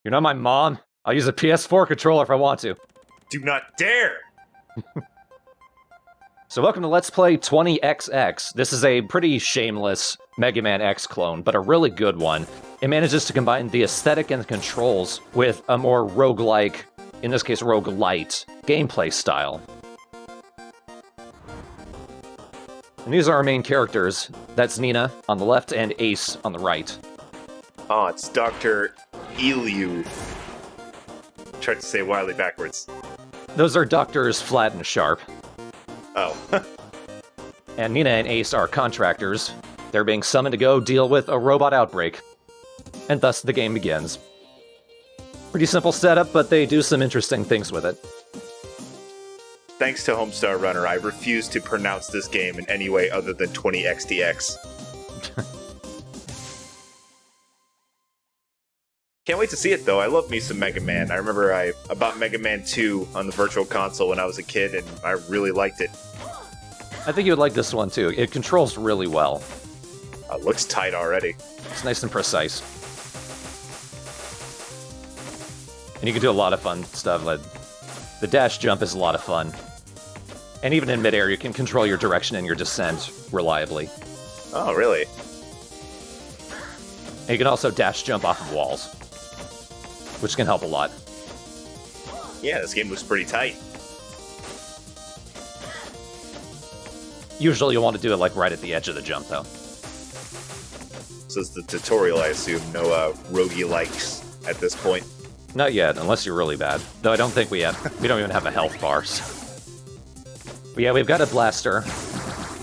You're not my mom. I'll use a PS4 controller if I want to. Do not dare! So welcome to Let's Play 20XX. This is a pretty shameless Mega Man X clone, but a really good one. It manages to combine the aesthetic and the controls with a more roguelike, in this case roguelite, gameplay style. And these are our main characters. That's Nina on the left and Ace on the right. Oh, it's Dr. Eliu. Tried to say wildly backwards. Those are Doctors Flat and Sharp. Oh. And Nina and Ace are contractors. They're being summoned to go deal with a robot outbreak. And thus the game begins. Pretty simple setup, but they do some interesting things with it. Thanks to Homestar Runner, I refuse to pronounce this game in any way other than 20XDX. Can't wait to see it, though. I love me some Mega Man. I remember I bought Mega Man 2 on the Virtual Console when I was a kid, and I really liked it. I think you would like this one, too. It controls really well. Looks tight already. It's nice and precise. And you can do a lot of fun stuff. Like the dash jump is a lot of fun. And even in midair, you can control your direction and your descent reliably. Oh, really? And you can also dash jump off of walls, which can help a lot. Yeah, this game looks pretty tight. Usually you'll want to do it like right at the edge of the jump, though. So it's the tutorial, I assume. No roguelikes at this point. Not yet, unless you're really bad. Though I don't think we don't even have a health bar. So. But yeah, we've got a blaster.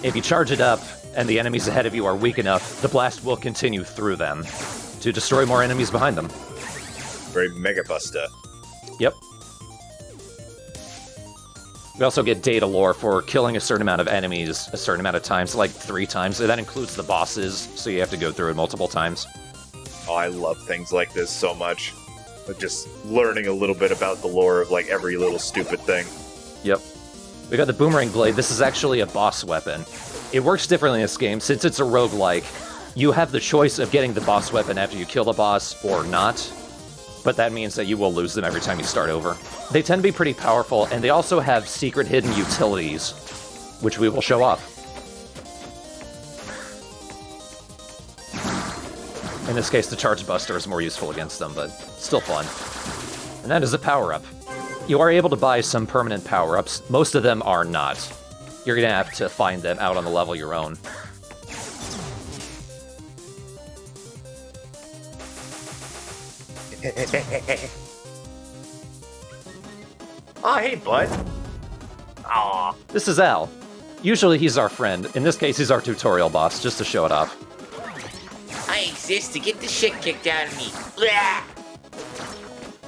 If you charge it up, and the enemies ahead of you are weak enough, the blast will continue through them to destroy more enemies behind them. Very Mega Buster. Yep. We also get data lore for killing a certain amount of enemies a certain amount of times, like 3 times. That includes the bosses, so you have to go through it multiple times. Oh, I love things like this so much. Just learning a little bit about the lore of like every little stupid thing. Yep. We got the Boomerang Blade. This is actually a boss weapon. It works differently in this game. Since it's a roguelike, you have the choice of getting the boss weapon after you kill the boss or not, but that means that you will lose them every time you start over. They tend to be pretty powerful, and they also have secret hidden utilities, which we will show off. In this case, the Charge Buster is more useful against them, but still fun. And that is a power-up. You are able to buy some permanent power-ups. Most of them are not. You're going to have to find them out on the level your own. Oh, hey, bud. Aw. This is Al. Usually he's our friend. In this case, he's our tutorial boss, just to show it off. I exist to get the shit kicked out of me. Blah!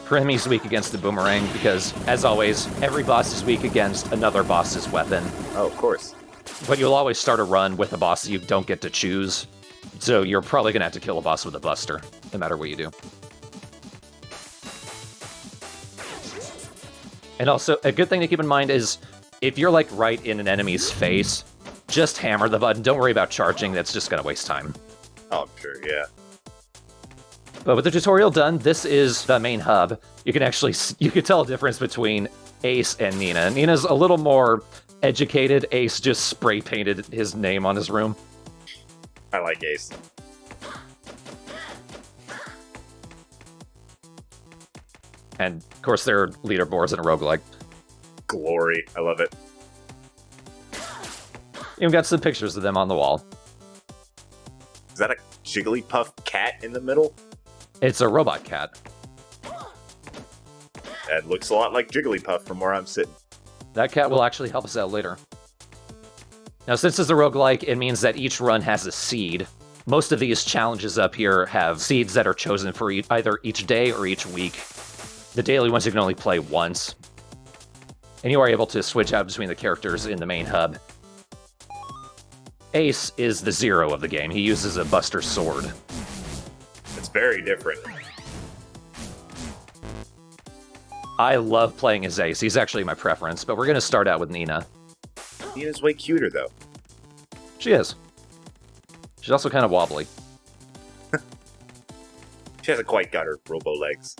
For him, he's weak against the boomerang, because, as always, every boss is weak against another boss's weapon. Oh, of course. But you'll always start a run with a boss that you don't get to choose, so you're probably going to have to kill a boss with a buster, no matter what you do. And also, a good thing to keep in mind is, if you're, like, right in an enemy's face, just hammer the button. Don't worry about charging, that's just going to waste time. Oh, I'm sure, yeah. But with the tutorial done, this is the main hub. You can tell a difference between Ace and Nina. Nina's a little more educated. Ace just spray painted his name on his room. I like Ace. And, of course, there are leaderboards in a roguelike. Glory. I love it. You've got some pictures of them on the wall. Is that a Jigglypuff cat in the middle? It's a robot cat. That looks a lot like Jigglypuff from where I'm sitting. That cat will actually help us out later. Now, since it's a roguelike, it means that each run has a seed. Most of these challenges up here have seeds that are chosen for either each day or each week. The daily ones you can only play once. And you are able to switch out between the characters in the main hub. Ace is the zero of the game. He uses a Buster Sword. It's very different. I love playing as Ace. He's actually my preference, but we're going to start out with Nina. Nina's way cuter, though. She is. She's also kind of wobbly. She hasn't quite got her robo legs.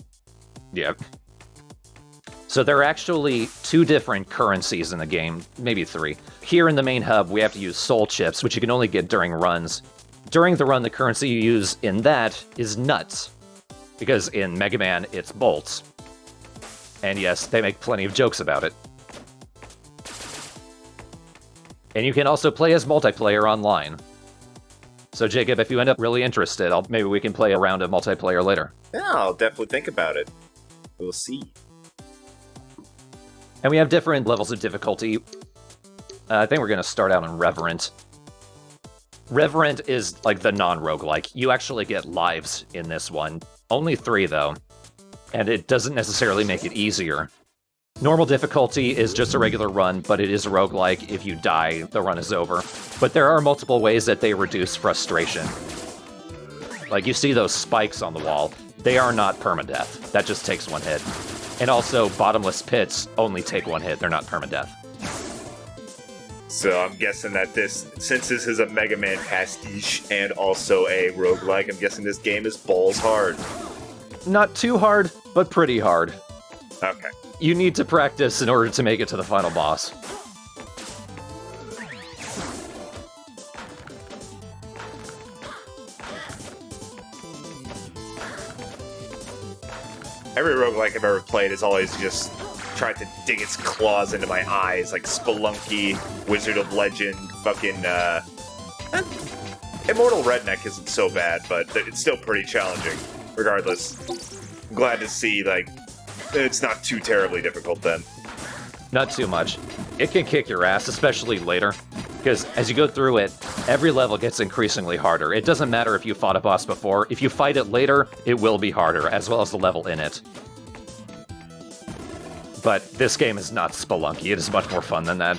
Yep. So there are actually 2 different currencies in the game, maybe 3. Here in the main hub, we have to use soul chips, which you can only get during runs. During the run, the currency you use in that is nuts, because in Mega Man, it's bolts. And yes, they make plenty of jokes about it. And you can also play as multiplayer online. So Jacob, if you end up really interested, maybe we can play a round of multiplayer later. Yeah, I'll definitely think about it. We'll see. And we have different levels of difficulty. I think we're going to start out in Revenant. Revenant is like the non-roguelike. You actually get lives in this one. Only 3, though. And it doesn't necessarily make it easier. Normal difficulty is just a regular run, but it is a roguelike. If you die, the run is over. But there are multiple ways that they reduce frustration. Like, you see those spikes on the wall. They are not permadeath. That just takes 1 hit. And also, bottomless pits only take 1 hit. They're not permadeath. So I'm guessing that since this is a Mega Man pastiche and also a roguelike, I'm guessing this game is balls hard. Not too hard, but pretty hard. Okay. You need to practice in order to make it to the final boss. Every roguelike I've ever played has always just tried to dig its claws into my eyes, like Spelunky, Wizard of Legend, fucking, Immortal Redneck isn't so bad, but it's still pretty challenging, regardless. I'm glad to see, like, it's not too terribly difficult then. Not too much. It can kick your ass, especially later, because as you go through it, every level gets increasingly harder. It doesn't matter if you fought a boss before. If you fight it later, it will be harder, as well as the level in it. But this game is not Spelunky. It is much more fun than that.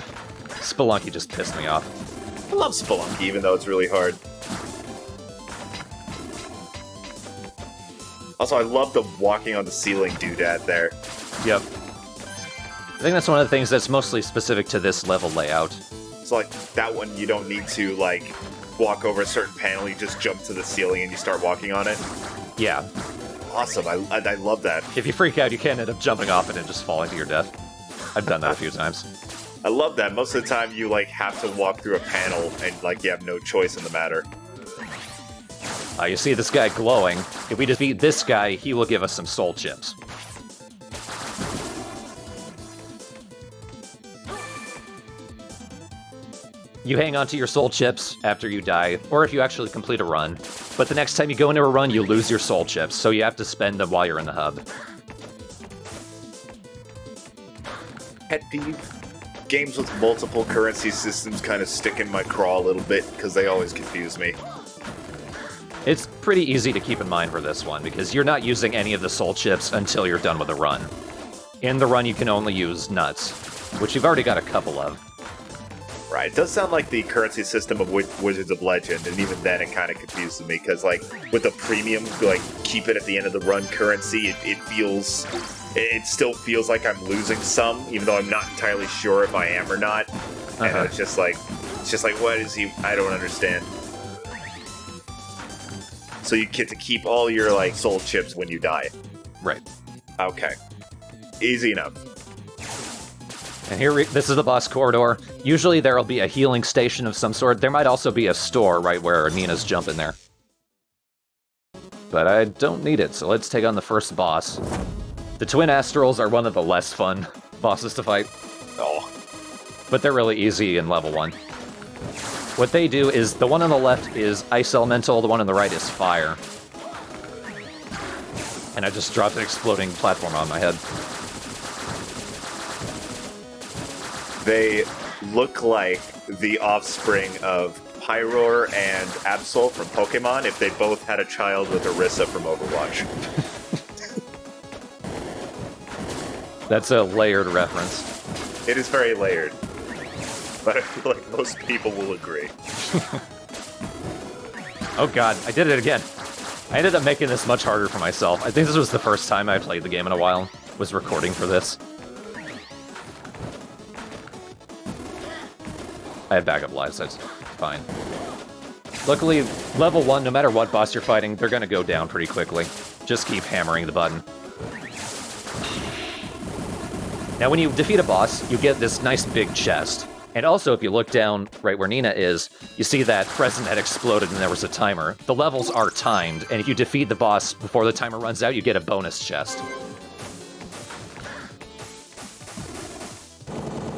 Spelunky just pissed me off. I love Spelunky, even though it's really hard. Also, I love the walking on the ceiling doodad there. Yep. I think that's one of the things that's mostly specific to this level layout. It's like, that one you don't need to, like, walk over a certain panel, you just jump to the ceiling and you start walking on it. Yeah. Awesome, I love that. If you freak out, you can end up jumping off it and just falling to your death. I've done that a few times. I love that. Most of the time you, like, have to walk through a panel and, like, you have no choice in the matter. You see this guy glowing. If we defeat this guy, he will give us some soul chips. You hang on to your soul chips after you die, or if you actually complete a run. But the next time you go into a run, you lose your soul chips, so you have to spend them while you're in the hub. Pet peeve. Games with multiple currency systems kind of stick in my craw a little bit, because they always confuse me. It's pretty easy to keep in mind for this one, because you're not using any of the soul chips until you're done with the run. In the run, you can only use nuts, which you've already got a couple of. Right, it does sound like the currency system of Wizards of Legend, and even then it kind of confuses me, because, like, with the premium, like, keep it at the end of the run currency, it still feels like I'm losing some, even though I'm not entirely sure if I am or not. And it's just like, what is he? I don't understand. So you get to keep all your, like, soul chips when you die. Right. Okay. Easy enough. And here, this is the boss corridor. Usually there'll be a healing station of some sort. There might also be a store right where Nina's jumping there. But I don't need it, so let's take on the first boss. The twin astrals are one of the less fun bosses to fight. Oh. But they're really easy in level 1. What they do is, the one on the left is ice elemental, the one on the right is fire. And I just dropped an exploding platform on my head. They look like the offspring of Pyroar and Absol from Pokemon if they both had a child with Orisa from Overwatch. That's a layered reference. It is very layered. But I feel like most people will agree. Oh god, I did it again. I ended up making this much harder for myself. I think this was the first time I played the game in a while. Was recording for this. I had backup lives, that's fine. Luckily, level 1, no matter what boss you're fighting, they're gonna go down pretty quickly. Just keep hammering the button. Now, when you defeat a boss, you get this nice big chest. And also, if you look down right where Nina is, you see that present had exploded and there was a timer. The levels are timed, and if you defeat the boss before the timer runs out, you get a bonus chest.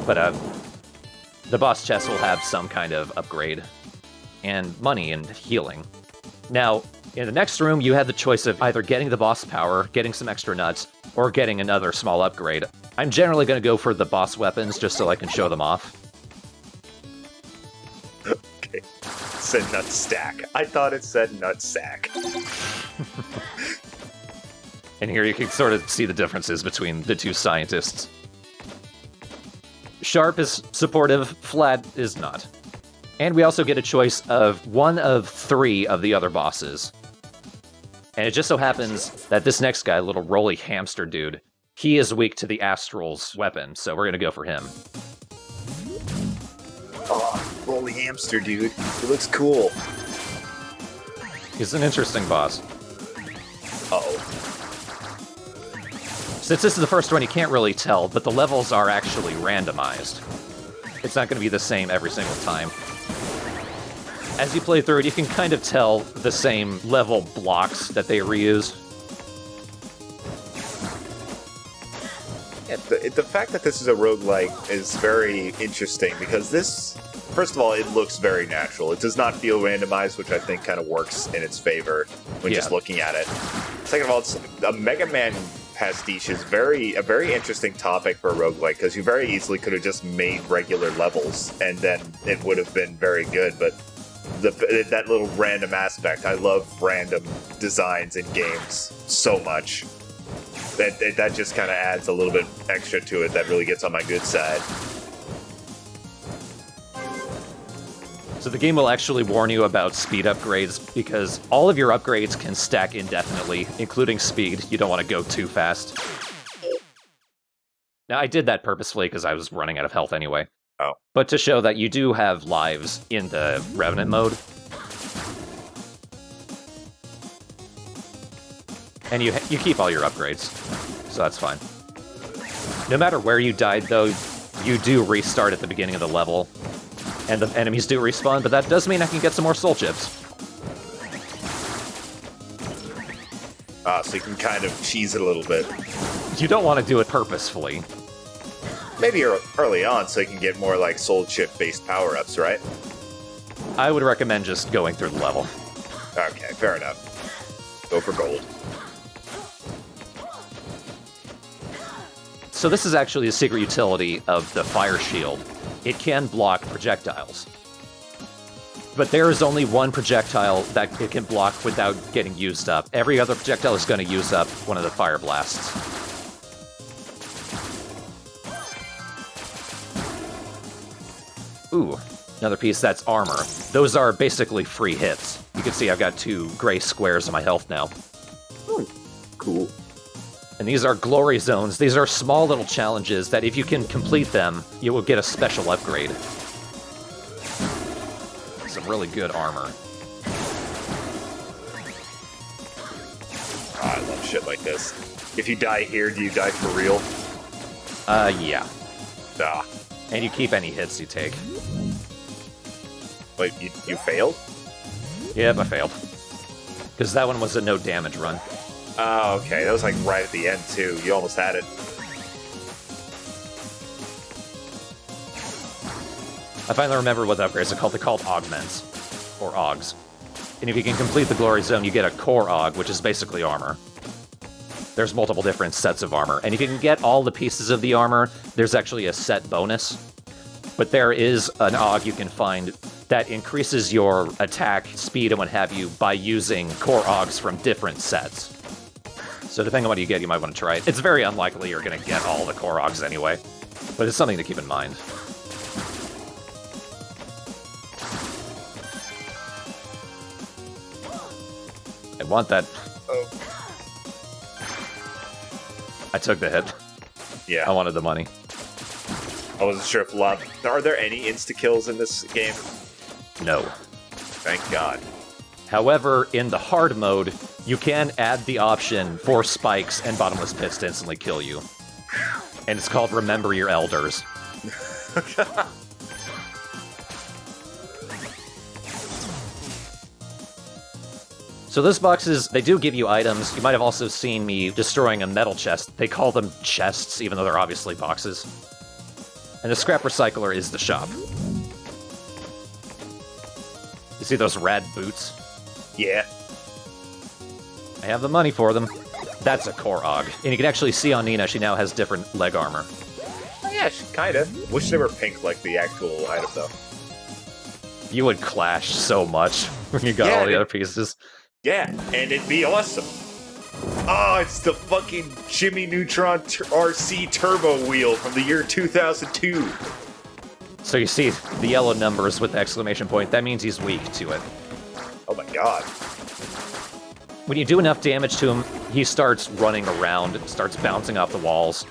But the boss chest will have some kind of upgrade, and money and healing. Now, in the next room, you had the choice of either getting the boss power, getting some extra nuts, or getting another small upgrade. I'm generally going to go for the boss weapons just so I can show them off. Okay. Said nut stack. I thought it said nut sack. And here you can sort of see the differences between the two scientists. Sharp is supportive, Flat is not. And we also get a choice of one of 3 of the other bosses. And it just so happens that this next guy, little roly hamster dude, he is weak to the Astral's weapon, so we're gonna go for him. Oh, roly hamster, dude. He looks cool. He's an interesting boss. Uh-oh. Since this is the first one, you can't really tell, but the levels are actually randomized. It's not gonna be the same every single time. As you play through it, you can kind of tell the same level blocks that they reuse. Yeah, the fact that this is a roguelike is very interesting because this, first of all, it looks very natural. It does not feel randomized, which I think kind of works in its favor when just looking at it. Second of all, it's a Mega Man pastiche is a very interesting topic for a roguelike because you very easily could have just made regular levels and then it would have been very good, but that little random aspect, I love random designs in games so much. That just kind of adds a little bit extra to it that really gets on my good side. So the game will actually warn you about speed upgrades, because all of your upgrades can stack indefinitely, including speed. You don't want to go too fast. Now, I did that purposefully because I was running out of health anyway. Oh. But to show that you do have lives in the Revenant mode. And you keep all your upgrades, so that's fine. No matter where you died, though, you do restart at the beginning of the level. And the enemies do respawn, but that does mean I can get some more soul chips. So you can kind of cheese it a little bit. You don't want to do it purposefully. Maybe early on so you can get more like soul chip-based power-ups, right? I would recommend just going through the level. Okay, fair enough. Go for gold. So this is actually a secret utility of the fire shield. It can block projectiles. But there is only one projectile that it can block without getting used up. Every other projectile is going to use up one of the fire blasts. Ooh, another piece that's armor. Those are basically free hits. You can see I've got 2 gray squares in my health now. Cool. And these are glory zones. These are small little challenges that if you can complete them, you will get a special upgrade. Some really good armor. Oh, I love shit like this. If you die here, do you die for real? Yeah. Ah. And you keep any hits you take. Wait, you failed? Yep, I failed. Because that one was a no damage run. Oh, okay. That was like right at the end, too. You almost had it. I finally remember what the upgrades are called. They're called augments. Or augs. And if you can complete the glory zone, you get a core aug, which is basically armor. There's multiple different sets of armor. And if you can get all the pieces of the armor, there's actually a set bonus. But there is an aug you can find that increases your attack, speed, and what have you by using core augs from different sets. So depending on what you get, you might want to try it. It's very unlikely you're going to get all the core augs anyway, but it's something to keep in mind. I want that. Oh. I took the hit. Yeah. I wanted the money. I wasn't sure if love. Are there any insta-kills in this game? No. Thank God. However, in the hard mode, You can add the option for spikes and bottomless pits to instantly kill you. And it's called Remember Your Elders. So those boxes, they do give you items. You might have also seen me destroying a metal chest. They call them chests, even though they're obviously boxes. And the scrap recycler is the shop. You see those rad boots? Yeah. I have the money for them. That's a Korog. And you can actually see on Nina, she now has different leg armor. Oh, yeah, kinda. Wish they were pink like the actual item, though. You would clash so much when you got all the other pieces. Yeah, and it'd be awesome. Oh, it's the fucking Jimmy Neutron RC Turbo Wheel from the year 2002. So you see the yellow numbers with the exclamation point. That means he's weak to it. Oh my god. When you do enough damage to him, he starts running around, starts bouncing off the walls.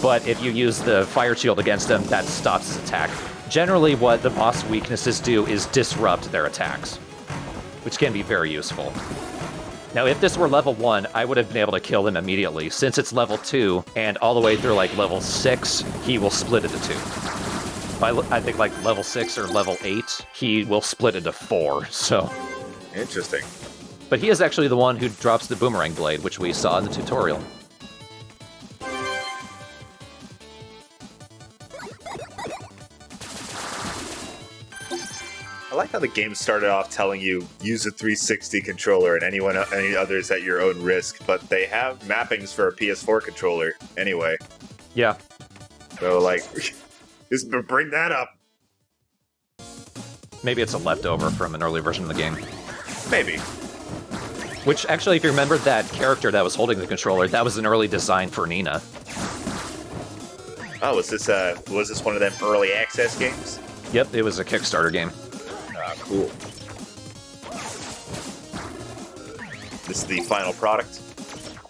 But if you use the fire shield against him, that stops his attack. Generally, what the boss weaknesses do is disrupt their attacks, which can be very useful. Now, if this were level 1, I would have been able to kill him immediately. Since it's level 2, and all the way through, like, level 6, he will split into 2. By, I think, like, level 6 or level 8, he will split into 4, so... Interesting. But he is actually the one who drops the boomerang blade, which we saw in the tutorial. I like how the game started off telling you use a 360 controller and any others at your own risk, but they have mappings for a PS4 controller anyway. Yeah. So, like, just bring that up. Maybe it's a leftover from an early version of the game. Maybe. Which, actually, if you remember that character that was holding the controller, that was an early design for Nina. Oh, was this one of them early access games? Yep, it was a Kickstarter game. Ah, cool. This is the final product?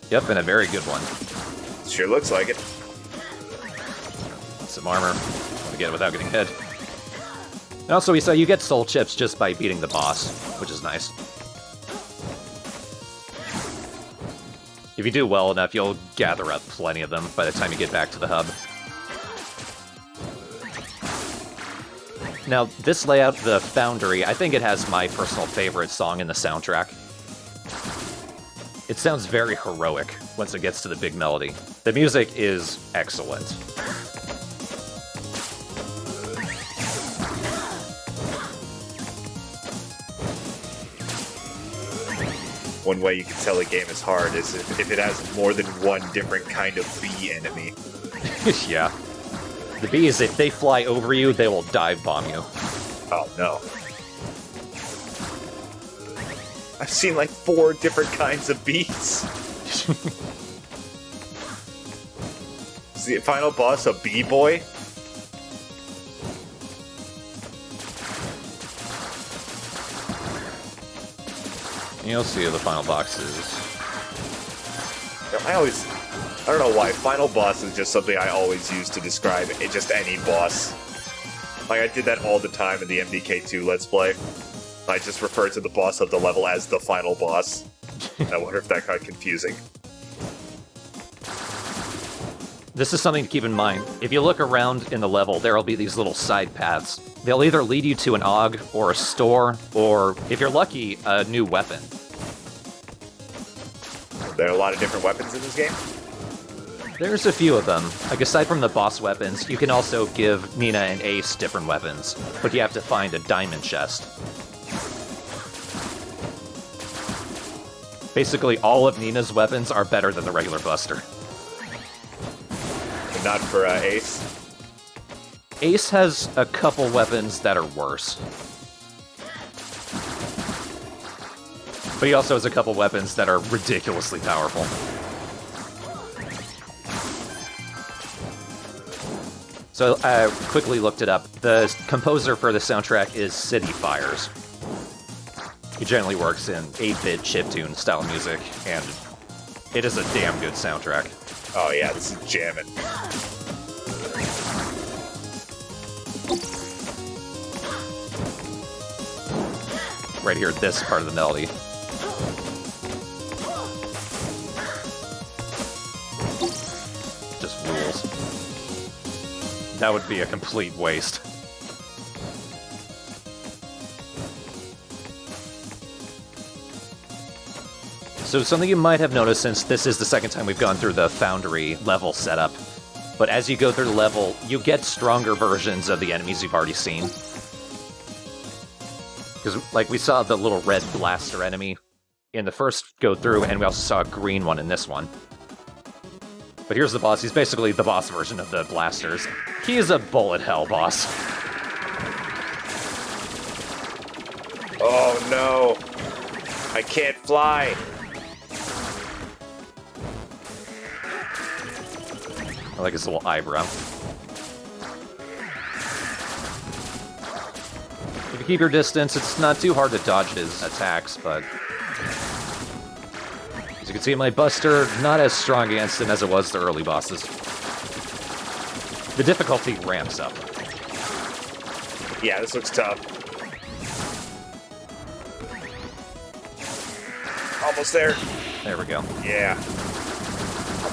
Yep, and a very good one. Sure looks like it. Some armor. Want to get it without getting hit. And also, we saw you get soul chips just by beating the boss, which is nice. If you do well enough, you'll gather up plenty of them by the time you get back to the hub. Now, this layout, the Foundry, I think it has my personal favorite song in the soundtrack. It sounds very heroic once it gets to the big melody. The music is excellent. One way you can tell a game is hard is if it has more than one different kind of bee enemy. Yeah. The bees, if they fly over you, they will dive bomb you. Oh no. I've seen like 4 different kinds of bees. Is the final boss a bee boy? You'll see the final box is. I don't know why. Final boss is just something I always use to describe just any boss. Like, I did that all the time in the MDK2 Let's Play. I just refer to the boss of the level as the final boss. I wonder if that got confusing. This is something to keep in mind. If you look around in the level, there will be these little side paths. They'll either lead you to an AUG, or a store, or, if you're lucky, a new weapon. There are a lot of different weapons in this game? There's a few of them. Like, aside from the boss weapons, you can also give Nina and Ace different weapons, but you have to find a diamond chest. Basically, all of Nina's weapons are better than the regular Buster. But not for Ace? Ace has a couple weapons that are worse. But he also has a couple weapons that are ridiculously powerful. So I quickly looked it up. The composer for the soundtrack is City Fires. He generally works in 8-bit chiptune style music, and it is a damn good soundtrack. Oh yeah, this is jamming. Right here, this part of the melody. ghouls. That would be a complete waste. So something you might have noticed, since this is the second time we've gone through the Foundry level setup, but as you go through the level, you get stronger versions of the enemies you've already seen. Because, like, we saw the little red blaster enemy in the first go-through, and we also saw a green one in this one. But here's the boss. He's basically the boss version of the blasters. He is a bullet hell boss. Oh, no. I can't fly. I like his little eyebrow. If you keep your distance, it's not too hard to dodge his attacks, but... as you can see, my Buster, not as strong against him as it was the early bosses. The difficulty ramps up. Yeah, this looks tough. Almost there. There we go. Yeah.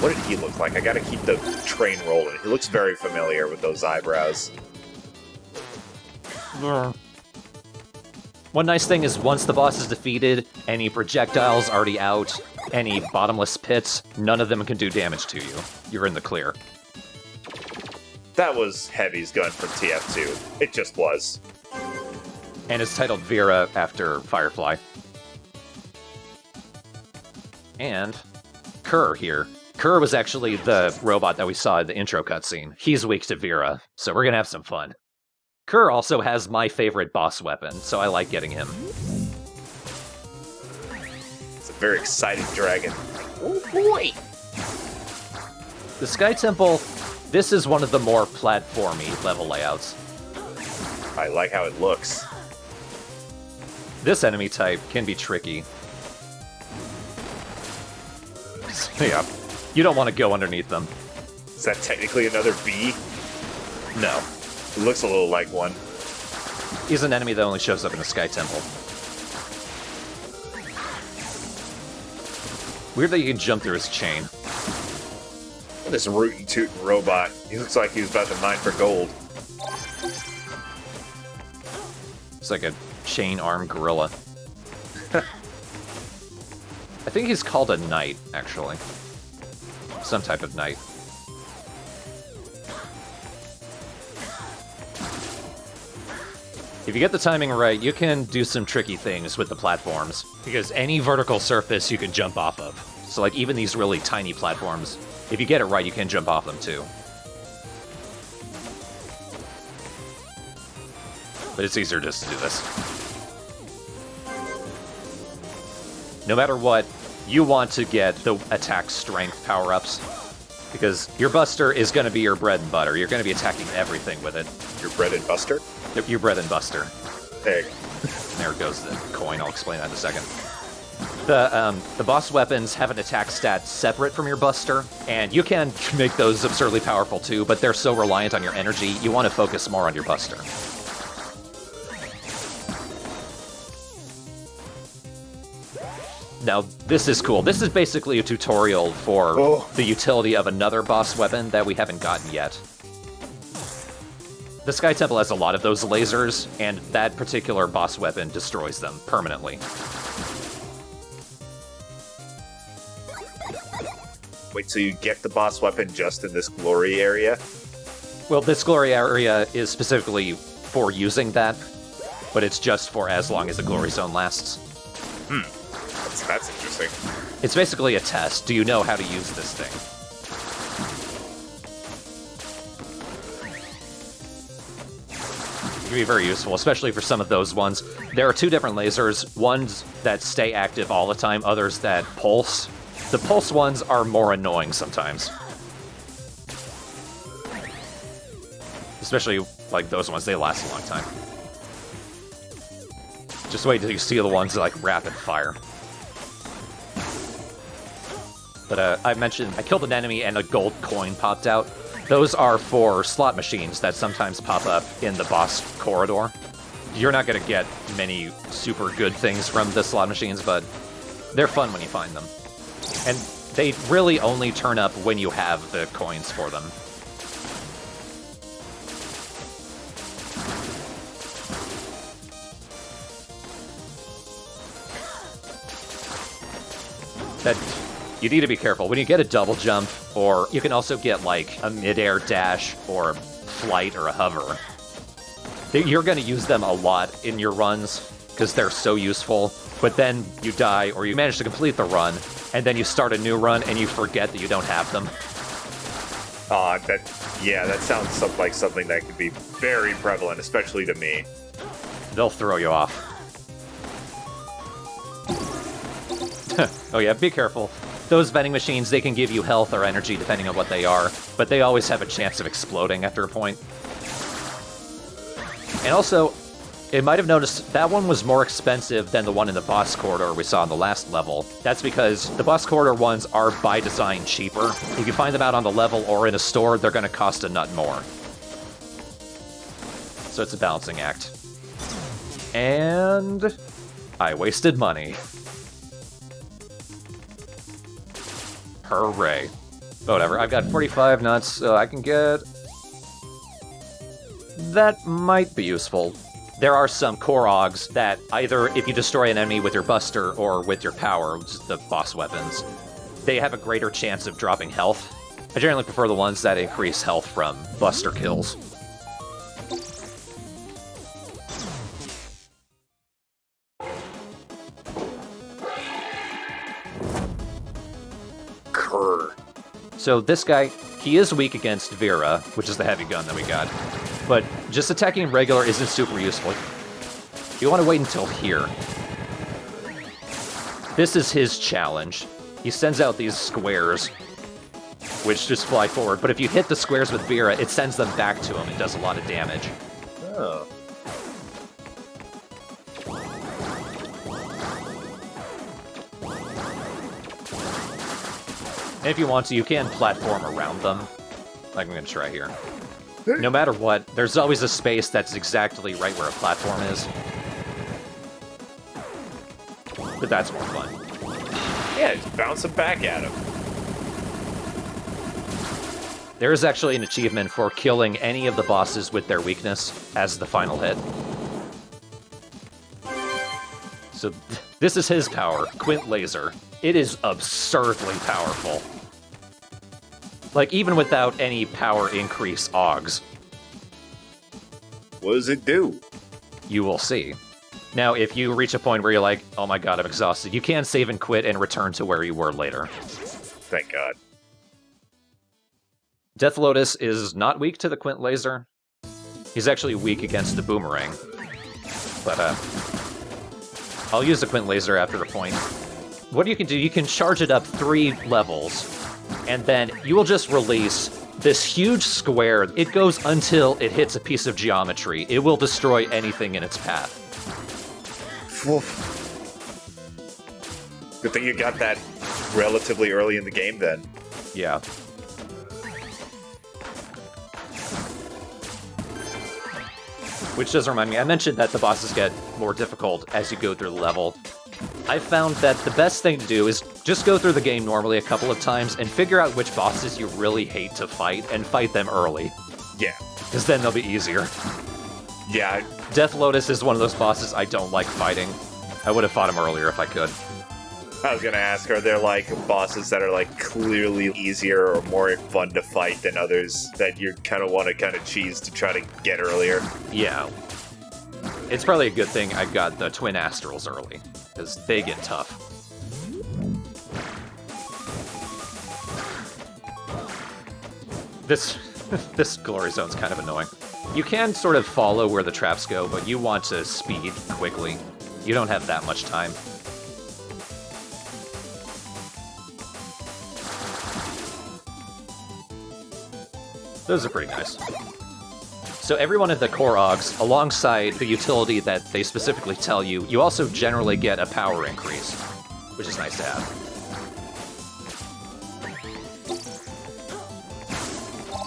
What did he look like? I gotta keep the train rolling. He looks very familiar with those eyebrows. One nice thing is once the boss is defeated, any projectiles already out, any bottomless pits, none of them can do damage to you. You're in the clear. That was Heavy's gun from TF2. It just was. And it's titled Vera after Firefly. And Kerr here. Kerr was actually the robot that we saw in the intro cutscene. He's weak to Vera, so we're gonna have some fun. Kerr also has my favorite boss weapon, so I like getting him. It's a very exciting dragon. Oh boy! The Sky Temple, this is one of the more platformy level layouts. I like how it looks. This enemy type can be tricky. Yeah, you don't want to go underneath them. Is that technically another bee? No. It looks a little like one. He's an enemy that only shows up in the Sky Temple. Weird that you can jump through his chain. This rootin' tootin' robot. He looks like he was about to mine for gold. It's like a chain-armed gorilla. I think he's called a knight, actually. Some type of knight. If you get the timing right, you can do some tricky things with the platforms, because any vertical surface you can jump off of. So like even these really tiny platforms, if you get it right, you can jump off them too. But it's easier just to do this. No matter what, you want to get the attack strength power-ups, because your Buster is going to be your bread and butter. You're going to be attacking everything with it. Your bread and buster? Your bread and Buster. There you go. There goes the coin. I'll explain that in a second. The boss weapons have an attack stat separate from your Buster, and you can make those absurdly powerful too, but they're so reliant on your energy, you want to focus more on your Buster. Now, this is cool. This is basically a tutorial for the utility of another boss weapon that we haven't gotten yet. The Sky Temple has a lot of those lasers, and that particular boss weapon destroys them permanently. Wait, so you get the boss weapon just in this glory area? Well, this glory area is specifically for using that, but it's just for as long as the glory zone lasts. That's interesting. It's basically a test. Do you know how to use this thing? It can be very useful, especially for some of those ones. There are two different lasers, ones that stay active all the time, others that pulse. The pulse ones are more annoying sometimes. Especially, like, those ones, they last a long time. Just wait till you see the ones that, like, rapid fire. But I mentioned I killed an enemy and a gold coin popped out. Those are for slot machines that sometimes pop up in the boss corridor. You're not going to get many super good things from the slot machines, but they're fun when you find them. And They really only turn up when you have the coins for them. That you need to be careful. When you get a double jump, or you can also get like a mid-air dash or flight or a hover, you're going to use them a lot in your runs because they're so useful. But then you die, or you manage to complete the run, and then you start a new run and you forget that you don't have them. That sounds like something that could be very prevalent, especially to me. They'll throw you off. Oh yeah, be careful. Those vending machines, they can give you health or energy depending on what they are, but they always have a chance of exploding after a point. And also, you might have noticed that one was more expensive than the one in the boss corridor we saw in the last level. That's because the boss corridor ones are by design cheaper. If you find them out on the level or in a store, they're going to cost a nut more. So it's a balancing act. And I wasted money. Hooray. Whatever, I've got 45 nuts, so I can get... That might be useful. There are some Korogs that either if you destroy an enemy with your Buster or with your power, which is the boss weapons, they have a greater chance of dropping health. I generally prefer the ones that increase health from Buster kills. So this guy, he is weak against Vera, which is the heavy gun that we got. But just attacking regular isn't super useful. You want to wait until here. This is his challenge. He sends out these squares, which just fly forward. But if you hit the squares with Vera, it sends them back to him and does a lot of damage. Oh. And if you want to, you can platform around them. Like I'm going to try here. No matter what, there's always a space that's exactly right where a platform is. But that's more fun. Yeah, just bounce them back at him. There is actually an achievement for killing any of the bosses with their weakness as the final hit. So this is his power, Quint Laser. It is absurdly powerful. Like, even without any power increase Augs. What does it do? You will see. Now, if you reach a point where you're like, oh my god, I'm exhausted, you can save and quit and return to where you were later. Thank God. Death Lotus is not weak to the Quint Laser. He's actually weak against the Boomerang. But, I'll use the Quint Laser after the point. What you can do, you can charge it up 3 levels, and then you will just release this huge square. It goes until it hits a piece of geometry. It will destroy anything in its path. Good thing you got that relatively early in the game, then. Yeah. Which does remind me, I mentioned that the bosses get more difficult as you go through the level. I found that the best thing to do is just go through the game normally a couple of times and figure out which bosses you really hate to fight and fight them early. Yeah. Because then they'll be easier. Yeah. Death Lotus is one of those bosses I don't like fighting. I would have fought him earlier if I could. I was gonna ask, are there like bosses that are like clearly easier or more fun to fight than others that you kind of want to cheese to try to get earlier? Yeah. It's probably a good thing I got the Twin Astrals early, because they get tough. This glory zone's kind of annoying. You can sort of follow where the traps go, but you want to speed quickly. You don't have that much time. Those are pretty nice. So every one of the Korogs, alongside the utility that they specifically tell you, you also generally get a power increase, which is nice to have.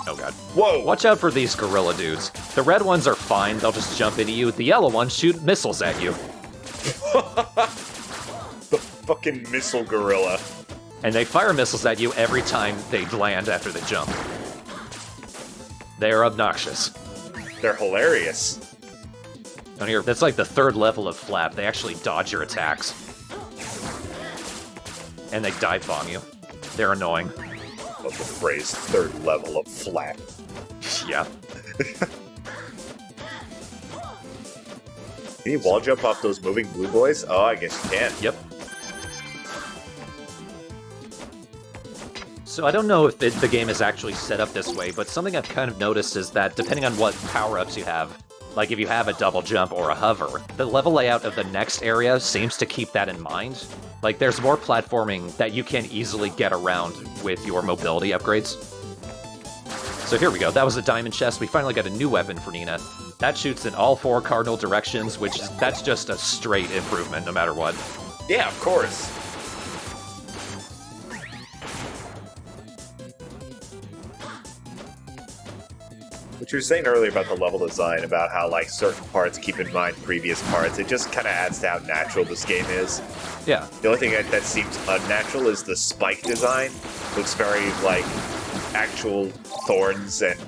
Oh god. Whoa! Watch out for these gorilla dudes. The red ones are fine, they'll just jump into you. The yellow ones shoot missiles at you. The fucking missile gorilla. And they fire missiles at you every time they land after they jump. They are obnoxious. They're hilarious. And here, that's like the 3rd level of Flap. They actually dodge your attacks. And they dive bomb you. They're annoying. Love the phrase 3rd level of Flap. Yeah. Can you wall jump off those moving blue boys? Oh, I guess you can. Yep. So I don't know if the game is actually set up this way, but something I've kind of noticed is that depending on what power-ups you have, like if you have a double jump or a hover, the level layout of the next area seems to keep that in mind. Like there's more platforming that you can easily get around with your mobility upgrades. So here we go, that was a diamond chest. We finally got a new weapon for Nina. That shoots in all 4 cardinal directions, that's just a straight improvement no matter what. Yeah, of course. What you were saying earlier about the level design, about how like certain parts keep in mind previous parts, it just kind of adds to how natural this game is. Yeah. The only thing that seems unnatural is the spike design. Looks very like actual thorns and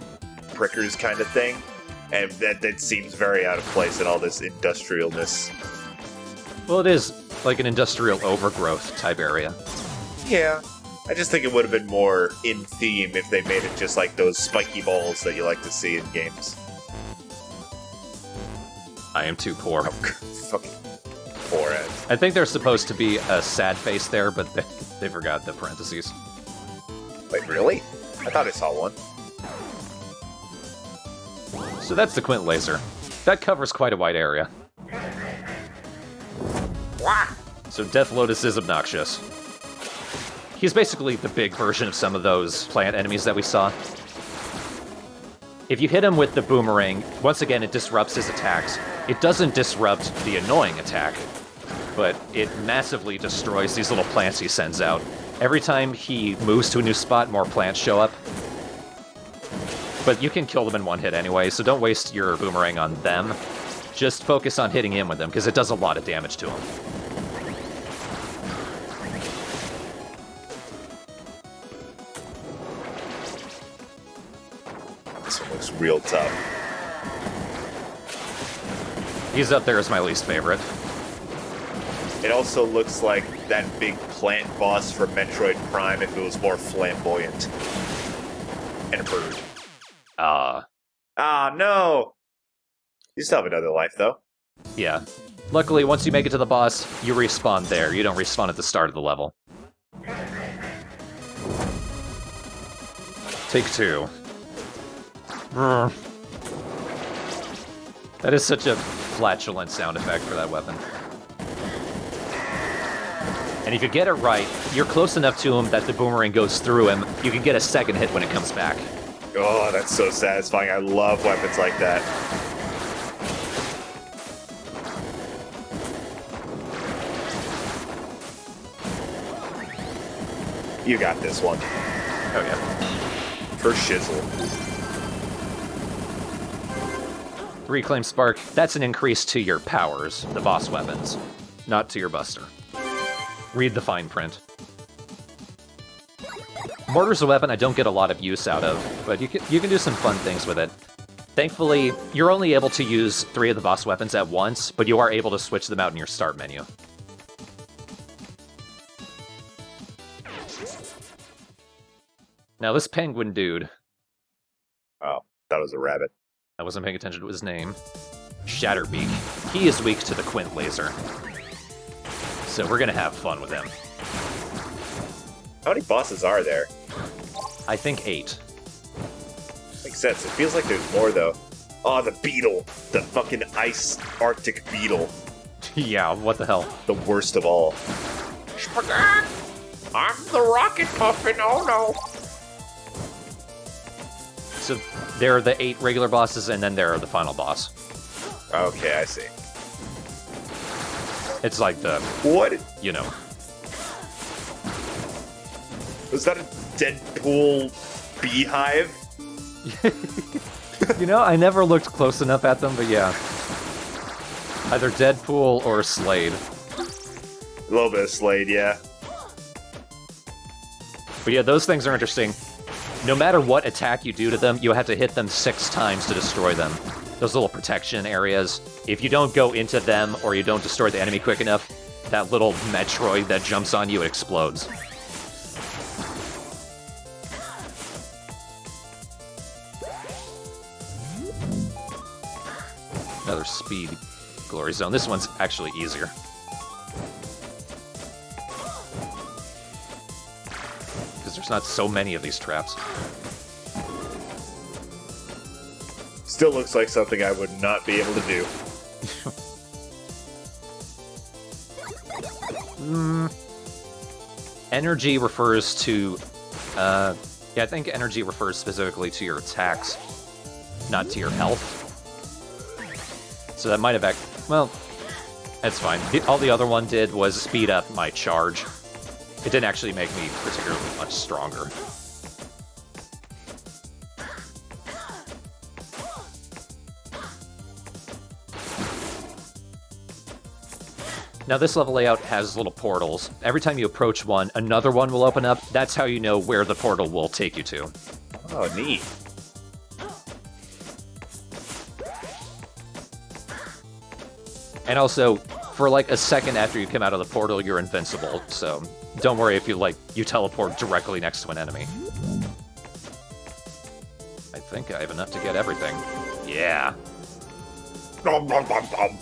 prickers kind of thing. And that seems very out of place in all this industrialness. Well, it is like an industrial overgrowth type area. Yeah. I just think it would have been more in theme if they made it just like those spiky balls that you like to see in games. I am too poor. Fucking poor ass. I think there's supposed to be a sad face there, but they forgot the parentheses. Wait, really? I thought I saw one. So that's the Quint laser. That covers quite a wide area. So Death Lotus is obnoxious. He's basically the big version of some of those plant enemies that we saw. If you hit him with the boomerang, once again it disrupts his attacks. It doesn't disrupt the annoying attack, but it massively destroys these little plants he sends out. Every time he moves to a new spot, more plants show up. But you can kill them in one hit anyway, so don't waste your boomerang on them. Just focus on hitting him with them, because it does a lot of damage to him. This one looks real tough. He's up there as my least favorite. It also looks like that big plant boss from Metroid Prime if it was more flamboyant. And a bird. Ah, no! You still have another life, though. Yeah. Luckily, once you make it to the boss, you respawn there. You don't respawn at the start of the level. Take 2. That is such a flatulent sound effect for that weapon. And if you get it right, you're close enough to him that the boomerang goes through him. You can get a second hit when it comes back. Oh, that's so satisfying. I love weapons like that. You got this one. Oh, yeah. For shizzle. Reclaim Spark, that's an increase to your powers, the boss weapons, not to your buster. Read the fine print. Mortar's a weapon I don't get a lot of use out of, but you can do some fun things with it. Thankfully, you're only able to use 3 of the boss weapons at once, but you are able to switch them out in your start menu. Now this penguin dude... Oh, that was a rabbit. I wasn't paying attention to his name. Shatterbeak. He is weak to the Quint laser. So we're gonna have fun with him. How many bosses are there? I think 8. Makes sense. It feels like there's more, though. Oh, the beetle. The fucking ice Arctic beetle. Yeah, what the hell? The worst of all. Spaghetti! I'm the rocket puffin, oh no! So there are the 8 regular bosses, and then there are the final boss. Okay, I see. It's like the... What? You know. Was that a Deadpool beehive? You know, I never looked close enough at them, but yeah. Either Deadpool or Slade. A little bit of Slade, yeah. But yeah, those things are interesting. No matter what attack you do to them, you have to hit them 6 times to destroy them. Those little protection areas. If you don't go into them or you don't destroy the enemy quick enough, that little Metroid that jumps on you, it explodes. Another speed glory zone. This one's actually easier. Because there's not so many of these traps. Still looks like something I would not be able to do. Energy refers to... yeah, I think energy refers specifically to your attacks, not to your health. So that might have... well, that's fine. All the other one did was speed up my charge. It didn't actually make me particularly much stronger. Now this level layout has little portals. Every time you approach one, another one will open up. That's how you know where the portal will take you to. Oh, neat. And also, for like a second after you come out of the portal, you're invincible, so don't worry if you teleport directly next to an enemy. I think I have enough to get everything. Yeah. Nom, nom, nom, nom.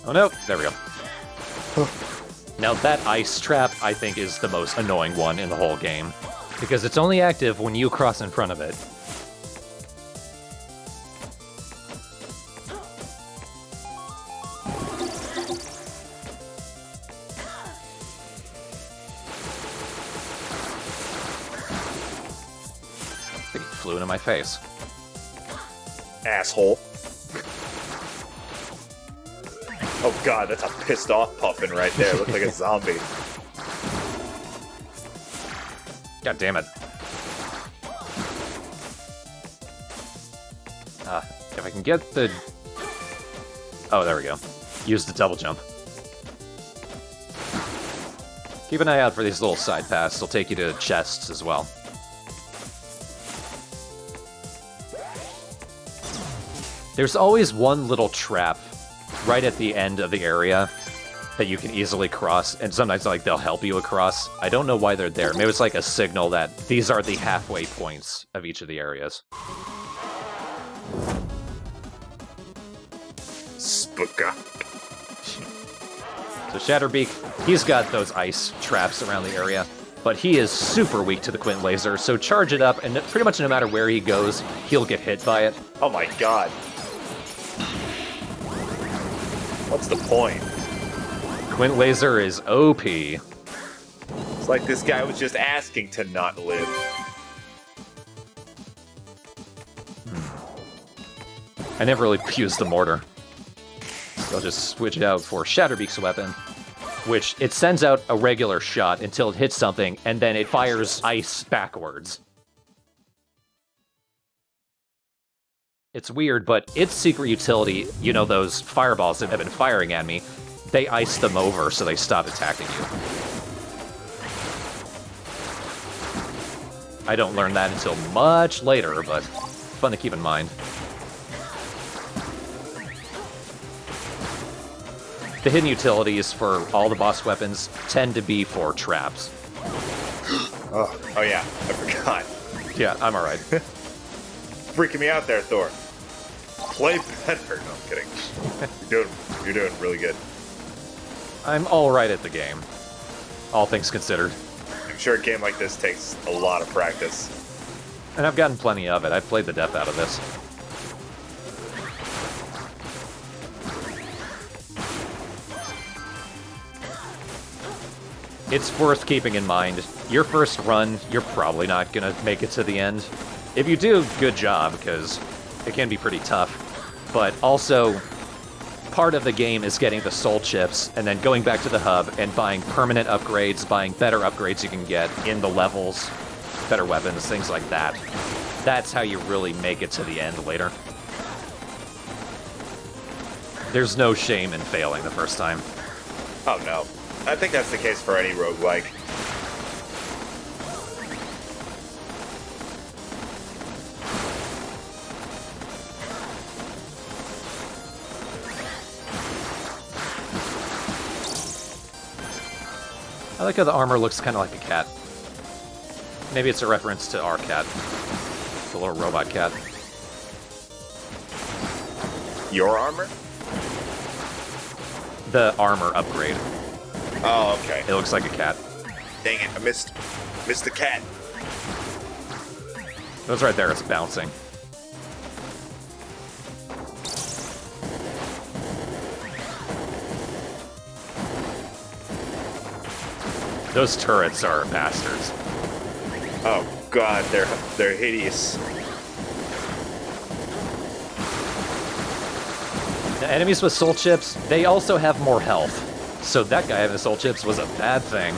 Oh no, there we go. Now that ice trap, I think, is the most annoying one in the whole game, because it's only active when you cross in front of it. I think it flew into my face. Asshole. Oh god, that's a pissed off puffin right there. Looks like a zombie. God damn it. If I can get the... oh, there we go. Use the double jump. Keep an eye out for these little side paths. They'll take you to chests as well. There's always one little trap right at the end of the area that you can easily cross, and sometimes like they'll help you across. I don't know why they're there. Maybe it's like a signal that these are the halfway points of each of the areas. Spooka. So Shatterbeak, he's got those ice traps around the area, but he is super weak to the Quint Laser, so charge it up, and pretty much no matter where he goes, he'll get hit by it. Oh my god. What's the point? Quint Laser is OP. It's like this guy was just asking to not live. I never really used the mortar. So I'll just switch it out for Shatterbeak's weapon, which it sends out a regular shot until it hits something, and then it fires ice backwards. It's weird, but its secret utility, you know, those fireballs that have been firing at me, they ice them over so they stop attacking you. I don't learn that until much later, but fun to keep in mind. The hidden utilities for all the boss weapons tend to be for traps. Oh yeah, I forgot. Yeah, I'm alright. Freaking me out there, Thor. Play better. No, I'm kidding. You're doing really good. I'm alright at the game, all things considered. I'm sure a game like this takes a lot of practice. And I've gotten plenty of it. I've played the death out of this. It's worth keeping in mind. Your first run, you're probably not going to make it to the end. If you do, good job, because it can be pretty tough. But also, part of the game is getting the soul chips, and then going back to the hub and buying permanent upgrades, buying better upgrades you can get in the levels, better weapons, things like that. That's how you really make it to the end later. There's no shame in failing the first time. Oh no. I think that's the case for any roguelike. I like how the armor looks kind of like a cat. Maybe it's a reference to our cat. The little robot cat. Your armor? The armor upgrade. Oh, okay. It looks like a cat. Dang it, I missed the cat. It was right there, it's bouncing. Those turrets are bastards. Oh god, they're hideous. The enemies with soul chips, they also have more health. So that guy having soul chips was a bad thing.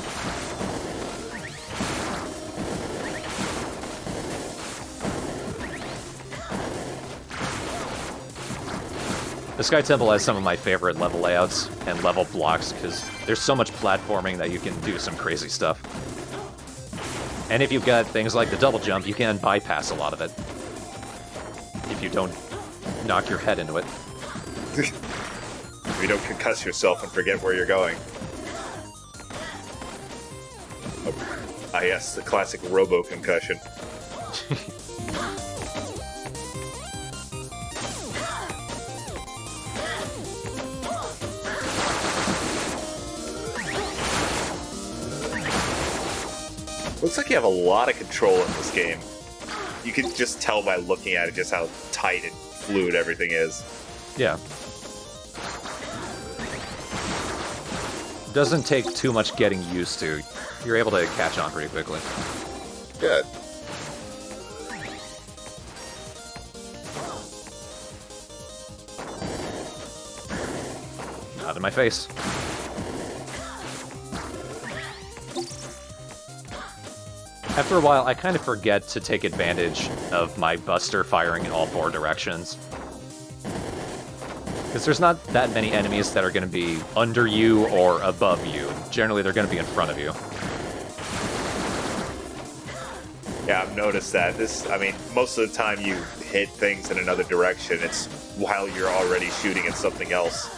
The Sky Temple has some of my favorite level layouts and level blocks because there's so much platforming that you can do some crazy stuff. And if you've got things like the double jump, you can bypass a lot of it. If you don't knock your head into it. You don't concuss yourself and forget where you're going. Oh. Ah yes, the classic robo-concussion. Looks like you have a lot of control in this game. You can just tell by looking at it just how tight and fluid everything is. Yeah. Doesn't take too much getting used to. You're able to catch on pretty quickly. Good. Not in my face. After a while, I kind of forget to take advantage of my Buster firing in all four directions. Because there's not that many enemies that are going to be under you or above you. Generally, they're going to be in front of you. Yeah, I've noticed that. Most of the time you hit things in another direction, it's while you're already shooting at something else.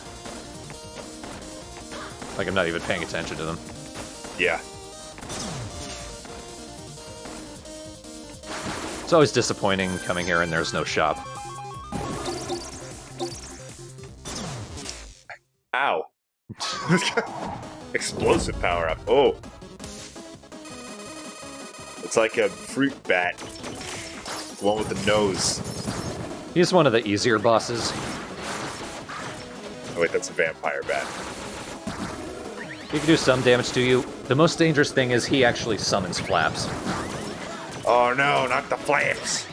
Like I'm not even paying attention to them. Yeah. It's always disappointing coming here and there's no shop. Ow. Explosive power-up. Oh. It's like a fruit bat. The one with the nose. He's one of the easier bosses. Oh wait, that's a vampire bat. He can do some damage to you. The most dangerous thing is he actually summons flaps. Oh no, not the flaps!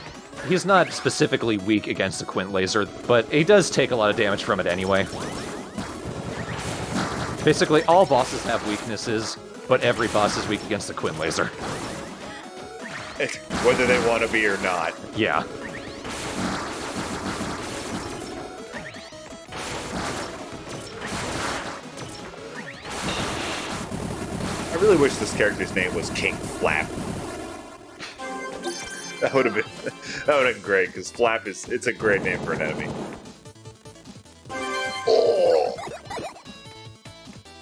He's not specifically weak against the Quint Laser, but he does take a lot of damage from it anyway. Basically, all bosses have weaknesses, but every boss is weak against the Quint Laser. Whether they want to be or not. Yeah. I really wish this character's name was King Flap. That would have been great, because Flap it's a great name for an enemy. Oh!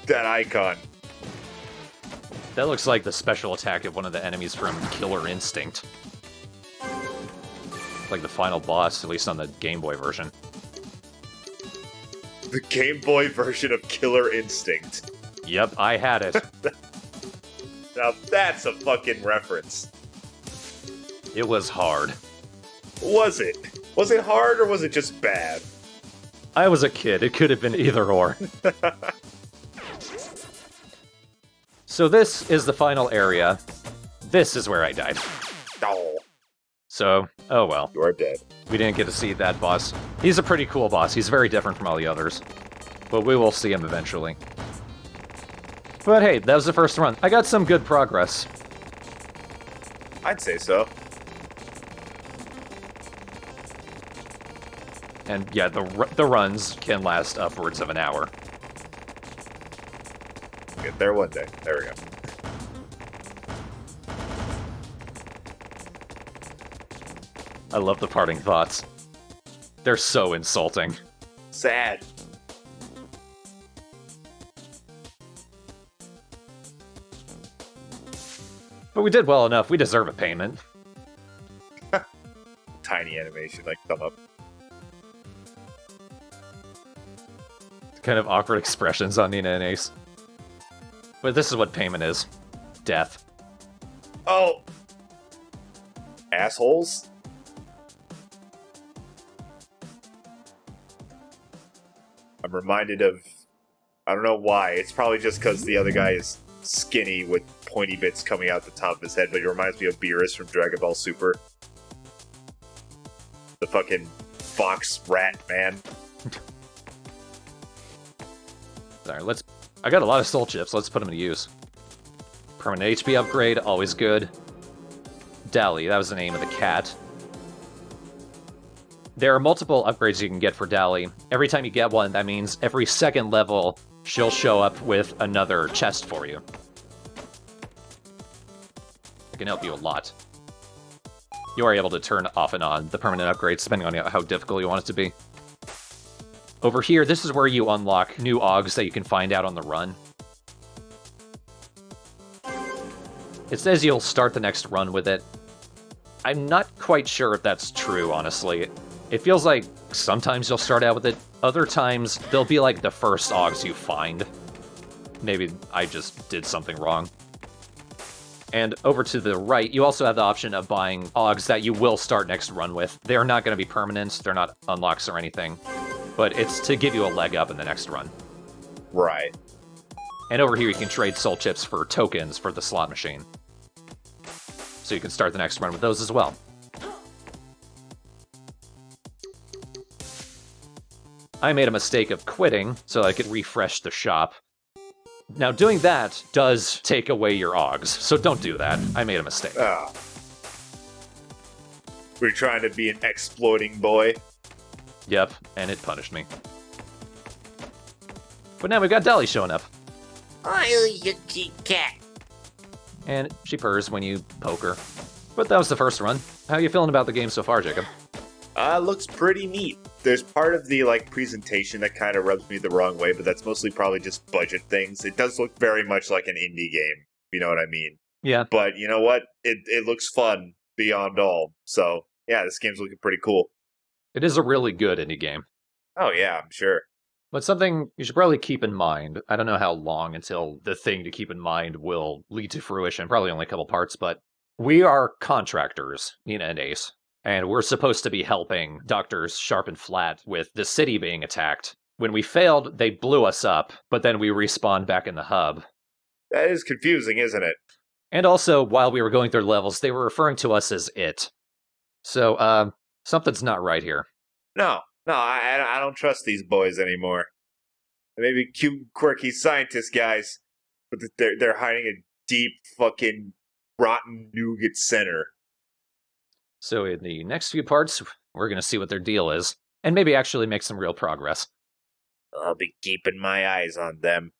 That icon. That looks like the special attack of one of the enemies from Killer Instinct. Like the final boss, at least on the Game Boy version. The Game Boy version of Killer Instinct. Yep, I had it. Now that's a fucking reference. It was hard. Was it? Was it hard or was it just bad? I was a kid. It could have been either or. So this is the final area. This is where I died. Oh. So, oh well. You are dead. We didn't get to see that boss. He's a pretty cool boss. He's very different from all the others. But we will see him eventually. But hey, that was the first run. I got some good progress. I'd say so. And yeah, the runs can last upwards of an hour. Get there one day. There we go. I love the parting thoughts. They're so insulting. Sad. But we did well enough. We deserve a payment. Tiny animation, like thumb up. Kind of awkward expressions on Nina and Ace. But this is what payment is. Death. Oh! Assholes? I'm reminded of... I don't know why. It's probably just because the other guy is skinny with pointy bits coming out the top of his head, but it reminds me of Beerus from Dragon Ball Super. The fucking fox rat, man. Sorry, I got a lot of soul chips. Let's put them to use. Permanent HP upgrade, always good. Dally, that was the name of the cat. There are multiple upgrades you can get for Dally. Every time you get one, that means every second level, she'll show up with another chest for you. It can help you a lot. You are able to turn off and on the permanent upgrades depending on how difficult you want it to be. Over here, this is where you unlock new Augs that you can find out on the run. It says you'll start the next run with it. I'm not quite sure if that's true, honestly. It feels like sometimes you'll start out with it, other times they'll be like the first Augs you find. Maybe I just did something wrong. And over to the right, you also have the option of buying Augs that you will start next run with. They're not going to be permanent, they're not unlocks or anything, but it's to give you a leg up in the next run. Right. And over here you can trade soul chips for tokens for the slot machine. So you can start the next run with those as well. I made a mistake of quitting so I could refresh the shop. Now, doing that does take away your Augs, so don't do that. I made a mistake. Ah. We're trying to be an exploiting boy. Yep, and it punished me. But now we've got Dolly showing up. Oh, you cheap cat. And she purrs when you poke her. But that was the first run. How are you feeling about the game so far, Jacob? Looks pretty neat. There's part of the, presentation that kind of rubs me the wrong way, but that's mostly probably just budget things. It does look very much like an indie game, you know what I mean? Yeah. But you know what? It looks fun beyond all. So, yeah, this game's looking pretty cool. It is a really good indie game. Oh, yeah, I'm sure. But something you should probably keep in mind, I don't know how long until the thing to keep in mind will lead to fruition, probably only a couple parts, but we are contractors, Nina and Ace. And we're supposed to be helping Doctors Sharp and Flat with the city being attacked. When we failed, they blew us up, but then we respawned back in the hub. That is confusing, isn't it? And also, while we were going through levels, they were referring to us as it. So, something's not right here. No, I don't trust these boys anymore. Maybe cute, quirky scientist guys, but they're hiding a deep, fucking, rotten nougat center. So in the next few parts, we're going to see what their deal is, and maybe actually make some real progress. I'll be keeping my eyes on them.